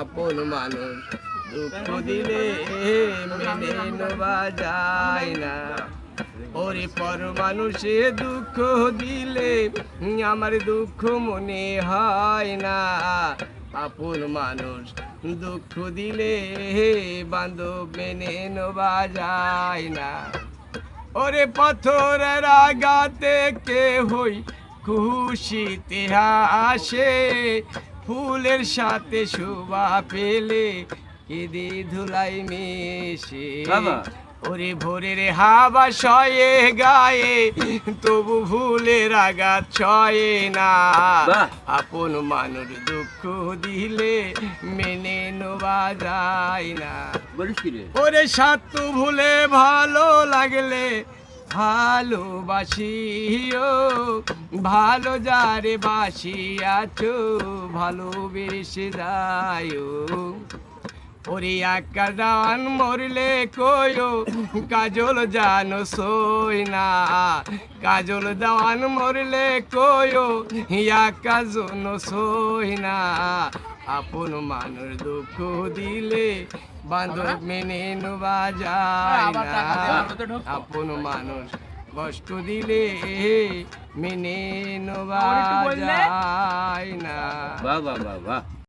আপন মানুষ দুঃখ দিলে মেনে নেওয়া যায় না। ওরে পর মানুষে দুঃখ দিলে আমার দুঃখ মনে হয় না। আপন মানুষ দুঃখ দিলে বান্ধব মেনে নেওয়া যায় না। ওরে পাথরের আঘাতে কে হই খুশিতে আসে, ফুলের সাথে শোভা পেলে কেঁদে ধুলাই মিশে। ওরে ভোরের হাওয়া সয়ে গায়ে তবু ভুলের আঘাত ছয়ে না। আপন মানুষ দুঃখ দিলে মেনে নেওয়া যায় না। ওরে স্বার্থ ভুলে ভালো লাগলে ভালোবাসিও, ভালো যারে বাসিয়াছো ভালোবেসে যায়ও। ওরে একা জান মরলে কয়ো কাজল জানো সই না, কাজল দাওয়ান মরলে কয়ো একা জন সই না। আপন মানুষ দুঃখ দিলে বান্ধব মেনে নেওয়া যায় না। আপন মানুষ কষ্ট দিলে মেনে নেওয়া যায় না। বাহ বাহ বাহ বাহ।